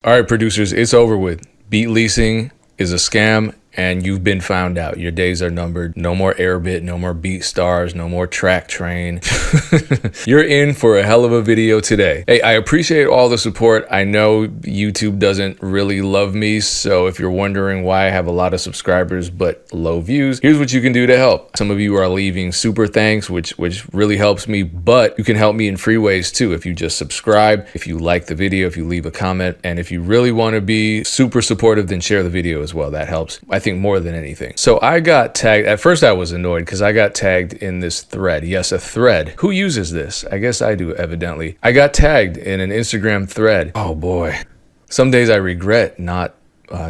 All right, producers, it's over with. Beat leasing is a scam, and you've been found out. Your days are numbered. No more Airbit, no more BeatStars, no more Track Train. You're in for a hell of a video today. Hey, I appreciate all the support. I know YouTube doesn't really love me, so if you're wondering why I have a lot of subscribers but low views, here's what you can do to help. Some of you are leaving super thanks, which really helps me, but you can help me in free ways too. If you just subscribe, if you like the video, if you leave a comment, and if you really want to be super supportive, then share the video as well. That helps, I think, more than anything. So I got tagged. At first I was annoyed because I got tagged in this thread. Yes, a thread. Who uses this? I guess I do, evidently. I got tagged in an Instagram thread. Oh boy. Some days I regret not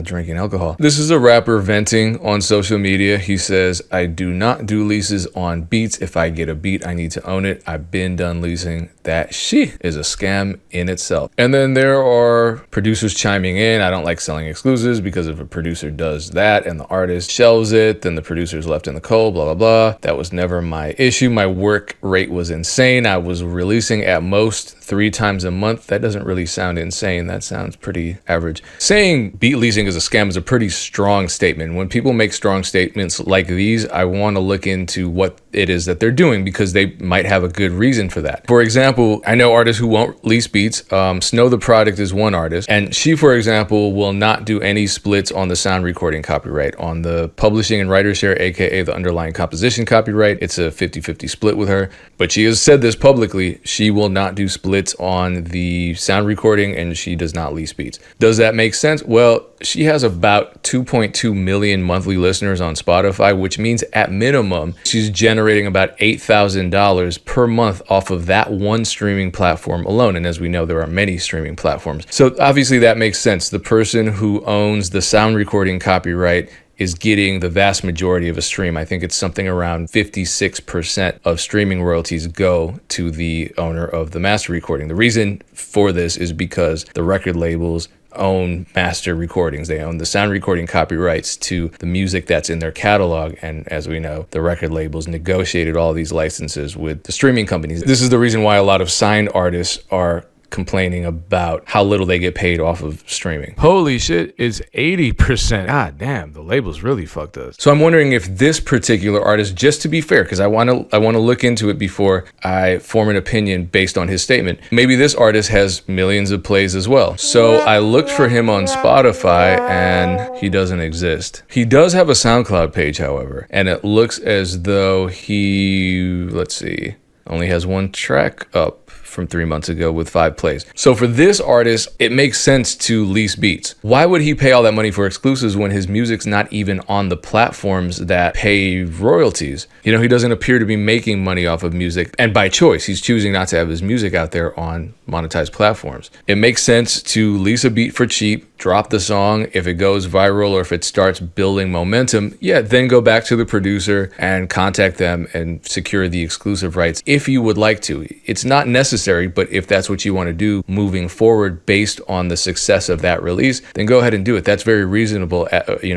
drinking alcohol. This is a rapper venting on social media. He says, I do not do leases on beats. If I get a beat, I need to own it. I've been done leasing. That shit is a scam in itself. And then there are producers chiming in. I don't like selling exclusives because if a producer does that and the artist shelves it, then the producer's left in the cold, blah, blah, blah. That was never my issue. My work rate was insane. I was releasing at most 3 times a month. That doesn't really sound insane. That sounds pretty average. Saying beat leasing is a scam is a pretty strong statement. When people make strong statements like these, I want to look into what it is that they're doing because they might have a good reason for that. For example, I know artists who won't lease beats. Snow the Product is one artist, and she, for example, will not do any splits on the sound recording copyright. On the publishing and writer share, aka the underlying composition copyright, it's a 50-50 split with her. But she has said this publicly. She will not do splits on the sound recording, and she does not lease beats. Does that make sense? Well, she has about 2.2 million monthly listeners on Spotify, which means at minimum, she's generating about $8,000 per month off of that one streaming platform alone. And as we know, there are many streaming platforms. So obviously that makes sense. The person who owns the sound recording copyright is getting the vast majority of a stream. I think it's something around 56% of streaming royalties go to the owner of the master recording. The reason for this is because the record labels own master recordings. They own the sound recording copyrights to the music that's in their catalog. And as we know, the record labels negotiated all these licenses with the streaming companies. This is the reason why a lot of signed artists are complaining about how little they get paid off of streaming. Holy shit, it's 80%. God damn, the labels really fucked us. So I'm wondering if this particular artist, just to be fair, because I want to look into it before I form an opinion based on his statement. Maybe this artist has millions of plays as well. So I looked for him on Spotify and he doesn't exist. He does have a SoundCloud page, however, and it looks as though he, let's see, only has 1 track up from 3 months ago with 5 plays. So for this artist, it makes sense to lease beats. Why would he pay all that money for exclusives when his music's not even on the platforms that pay royalties? You know, he doesn't appear to be making money off of music, and by choice, he's choosing not to have his music out there on monetized platforms. It makes sense to lease a beat for cheap, drop the song. If it goes viral or if it starts building momentum, yeah, then go back to the producer and contact them and secure the exclusive rights if you would like to. It's not necessary, but if that's what you want to do moving forward based on the success of that release, then go ahead and do it. That's very reasonable,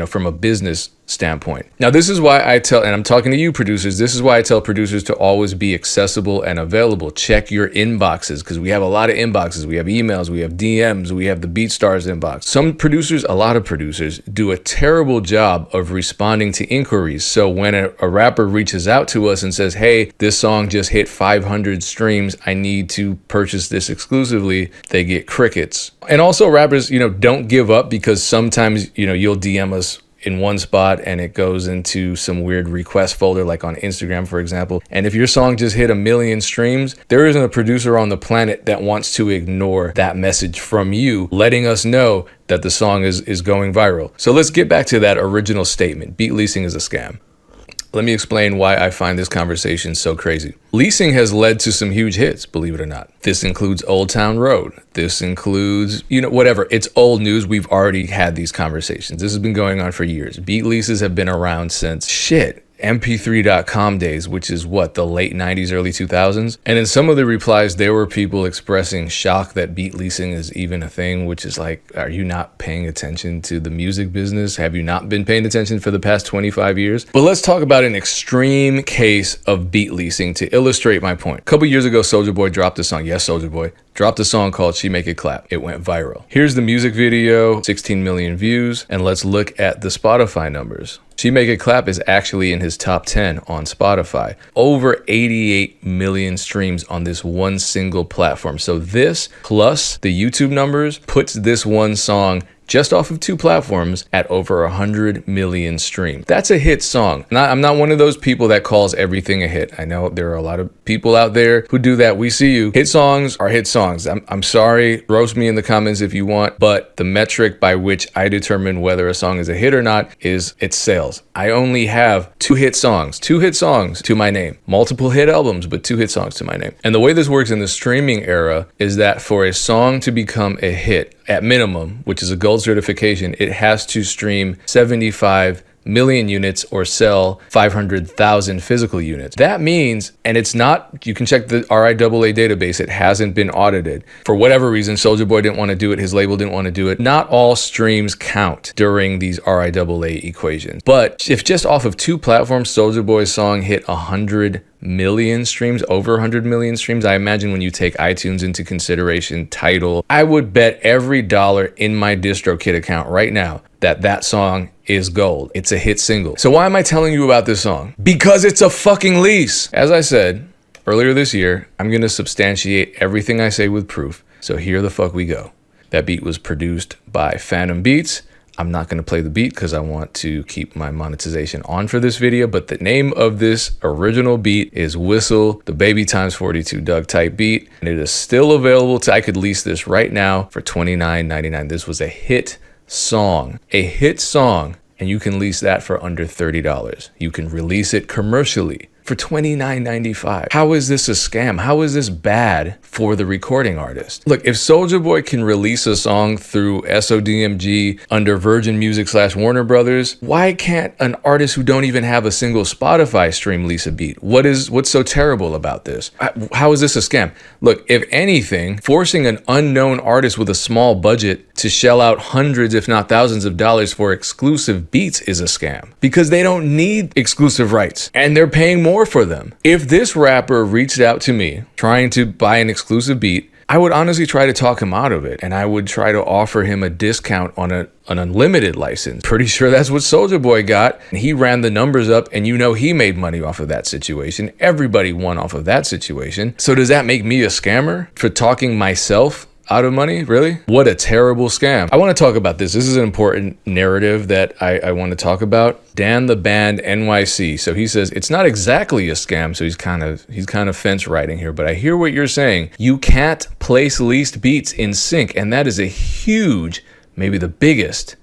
from a business standpoint. Now, this is why I tell, and I'm talking to you producers, this is why I tell producers to always be accessible and available. Check your inboxes, because we have a lot of inboxes. We have emails, we have DMs, we have the BeatStars inbox. Some producers, a lot of producers, do a terrible job of responding to inquiries. So when a rapper reaches out to us and says, hey, this song just hit 500 streams, I need to purchase this exclusively, they get crickets. And also rappers, don't give up, because sometimes, you'll DM us in one spot and it goes into some weird request folder, like on Instagram, for example. And if your song just hit 1 million streams, there isn't a producer on the planet that wants to ignore that message from you, letting us know that the song is going viral. So let's get back to that original statement. Beat leasing is a scam. Let me explain why I find this conversation so crazy. Leasing has led to some huge hits, believe it or not. This includes Old Town Road. This includes, whatever. It's old news. We've already had these conversations. This has been going on for years. Beat leases have been around since mp3.com days, which is the late 90s, early 2000s. And in some of the replies, there were people expressing shock that beat leasing is even a thing, which is like, are you not paying attention to the music business? Have you not been paying attention for the past 25 years? But let's talk about an extreme case of beat leasing to illustrate my point. A couple years ago, Soulja Boy dropped a song. Yes, Soulja Boy dropped a song called She Make It Clap. It went viral. Here's the music video, 16 million views, and let's look at the Spotify numbers. She Make It Clap is actually in his top 10 on Spotify. Over 88 million streams on this one single platform. So this plus the YouTube numbers puts this one song just off of 2 platforms at over 100 million streams. That's a hit song. I'm not one of those people that calls everything a hit. I know there are a lot of people out there who do that. We see you. Hit songs are hit songs. I'm sorry, roast me in the comments if you want, but the metric by which I determine whether a song is a hit or not is its sales. I only have 2 hit songs to my name. Multiple hit albums, but 2 hit songs to my name. And the way this works in the streaming era is that for a song to become a hit, at minimum, which is a gold certification, it has to stream 75 million units or sell 500,000 physical units. That means, and it's not, you can check the RIAA database, it hasn't been audited. For whatever reason, Soulja Boy didn't want to do it, his label didn't want to do it. Not all streams count during these RIAA equations. But if just off of 2 platforms, Soulja Boy's song hit 100 million streams, over 100 million streams. I imagine when you take iTunes into consideration, Tidal, I would bet every dollar in my DistroKid account right now that song is gold. It's a hit single. So why am I telling you about this song? Because it's a fucking lease. As I said earlier this year, I'm gonna substantiate everything I say with proof. So here the fuck we go. That beat was produced by Phantom Beats. I'm not going to play the beat because I want to keep my monetization on for this video, but the name of this original beat is Whistle, the Baby Times 42 Doug type beat, and it is still available I could lease this right now for $29.99. This was a hit song, and you can lease that for under $30. You can release it commercially for $29.95. How is this a scam? How is this bad for the recording artist? Look, if Soulja Boy can release a song through SODMG under Virgin Music / Warner Brothers, why can't an artist who don't even have a single Spotify stream lease a beat? What's so terrible about this? How is this a scam? Look, if anything, forcing an unknown artist with a small budget to shell out hundreds, if not thousands of dollars for exclusive beats is a scam because they don't need exclusive rights and they're paying more for them. If this rapper reached out to me trying to buy an exclusive beat, I would honestly try to talk him out of it, and I would try to offer him a discount on an unlimited license. Pretty sure that's what Soulja Boy got. He ran the numbers up, and you know he made money off of that situation. Everybody won off of that situation. So does that make me a scammer for talking myself out of money? Really? What a terrible scam. I want to talk about this. This is an important narrative that I want to talk about. Dan the Band NYC. So he says it's not exactly a scam. So he's kind of fence riding here, but I hear what you're saying. You can't place leased beats in sync, and that is a huge, maybe the biggest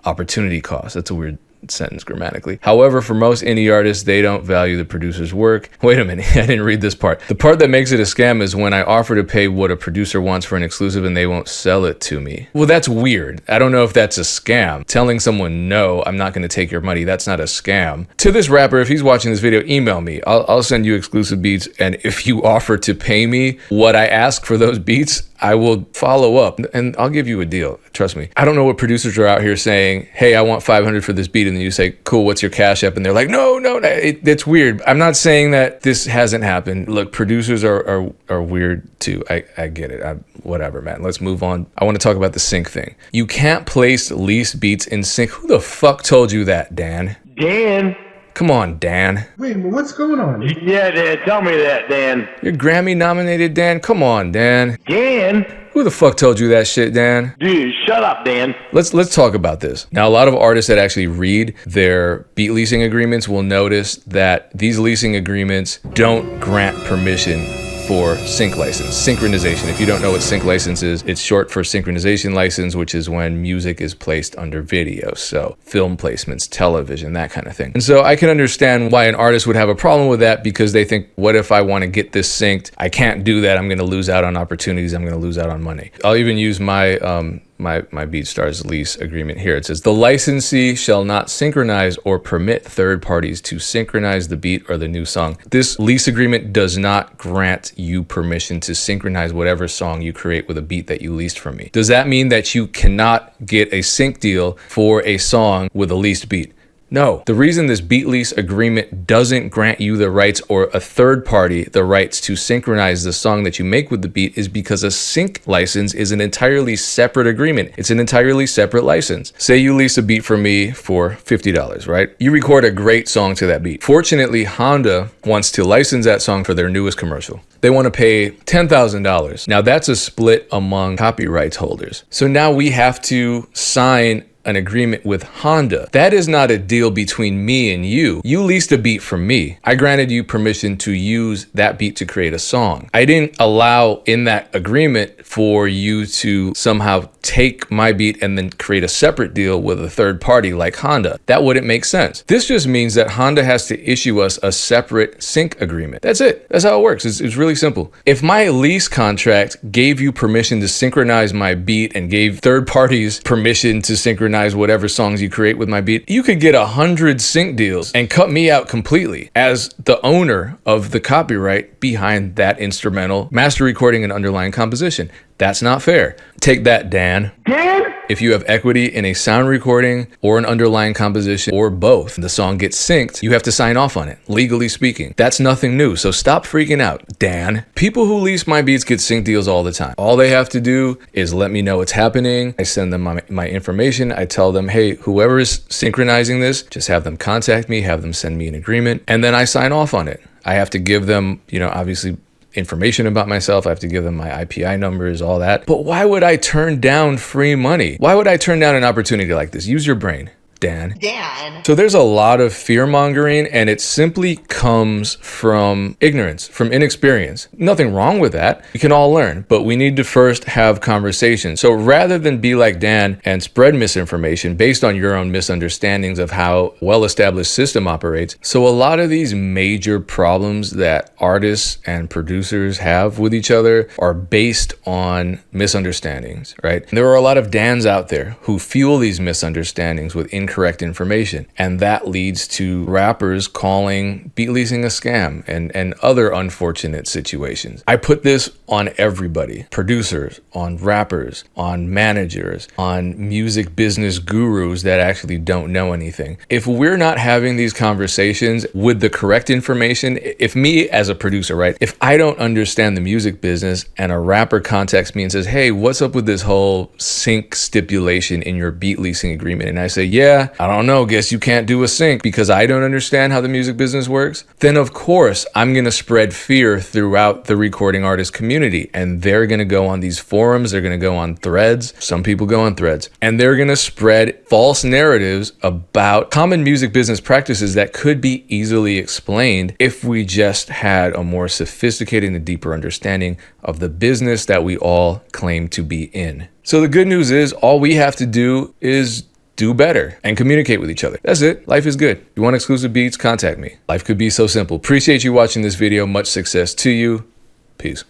opportunity cost. That's a weird sentence grammatically. However, for most indie artists, they don't value the producer's work. Wait a minute, I didn't read this part. The part that makes it a scam is when I offer to pay what a producer wants for an exclusive and they won't sell it to me. Well, that's weird. I don't know if that's a scam. Telling someone, no, I'm not going to take your money, that's not a scam. To this rapper, if he's watching this video, email me. I'll send you exclusive beats, and if you offer to pay me what I ask for those beats, I will follow up and I'll give you a deal. Trust me. I don't know what producers are out here saying, hey, I want 500 for this beat. And then you say, cool, what's your Cash App? And they're like, no, it's weird. I'm not saying that this hasn't happened. Look, producers are weird too. I get it. Whatever, man. Let's move on. I want to talk about the sync thing. You can't place leased beats in sync. Who the fuck told you that, Dan? Dan. Come on, Dan. Wait, what's going on? Yeah, Dan, tell me that, Dan. You're Grammy nominated, Dan? Come on, Dan. Dan? Who the fuck told you that shit, Dan? Dude, shut up, Dan. Let's talk about this. Now, a lot of artists that actually read their beat leasing agreements will notice that these leasing agreements don't grant permission for sync license, synchronization. If you don't know what sync license is, it's short for synchronization license, which is when music is placed under video. So film placements, television, that kind of thing. And so I can understand why an artist would have a problem with that because they think, what if I want to get this synced? I can't do that. I'm going to lose out on opportunities. I'm going to lose out on money. I'll even use my BeatStars lease agreement here. It says the licensee shall not synchronize or permit third parties to synchronize the beat or the new song. This lease agreement does not grant you permission to synchronize whatever song you create with a beat that you leased from me. Does that mean that you cannot get a sync deal for a song with a leased beat? No, the reason this beat lease agreement doesn't grant you the rights or a third party the rights to synchronize the song that you make with the beat is because a sync license is an entirely separate agreement. It's an entirely separate license. Say you lease a beat from me for $50, right? You record a great song to that beat. Fortunately, Honda wants to license that song for their newest commercial. They want to pay $10,000. Now that's a split among copyrights holders. So now we have to sign an agreement with Honda. That is not a deal between me and you. You leased a beat from me. I granted you permission to use that beat to create a song. I didn't allow in that agreement for you to somehow take my beat and then create a separate deal with a third party like Honda. That wouldn't make sense. This just means that Honda has to issue us a separate sync agreement. That's it. That's how it works. It's really simple. If my lease contract gave you permission to synchronize my beat and gave third parties permission to synchronize whatever songs you create with my beat, you could get 100 sync deals and cut me out completely as the owner of the copyright behind that instrumental, master recording, and underlying composition. That's not fair. Take that, Dan. Dan? If you have equity in a sound recording or an underlying composition or both, the song gets synced, you have to sign off on it, legally speaking. That's nothing new, so stop freaking out, Dan. People who lease my beats get sync deals all the time. All they have to do is let me know it's happening. I send them my information. I tell them, hey, whoever is synchronizing this, just have them contact me, have them send me an agreement, and then I sign off on it. I have to give them, obviously, information about myself. I have to give them my IPI numbers, all that. But why would I turn down free money? Why would I turn down an opportunity like this? Use your brain, Dan. So there's a lot of fear mongering, and it simply comes from ignorance, from inexperience. Nothing wrong with that. We can all learn, but we need to first have conversations. So rather than be like Dan and spread misinformation based on your own misunderstandings of how well-established system operates, so a lot of these major problems that artists and producers have with each other are based on misunderstandings, right? There are a lot of Dans out there who fuel these misunderstandings with incorrect information, and that leads to rappers calling beat leasing a scam and other unfortunate situations. I put this on everybody: producers, on rappers, on managers, on music business gurus that actually don't know anything. If we're not having these conversations with the correct information, if me as a producer, right, if I don't understand the music business and a rapper contacts me and says, hey, what's up with this whole sync stipulation in your beat leasing agreement? And I say, yeah, I don't know, guess you can't do a sync because I don't understand how the music business works, then of course I'm going to spread fear throughout the recording artist community, and they're going to go on these forums, they're going to go on threads, some people go on threads, and they're going to spread false narratives about common music business practices that could be easily explained if we just had a more sophisticated and deeper understanding of the business that we all claim to be in. So the good news is all we have to do is do better and communicate with each other. That's it. Life is good. If you want exclusive beats, contact me. Life could be so simple. Appreciate you watching this video. Much success to you. Peace.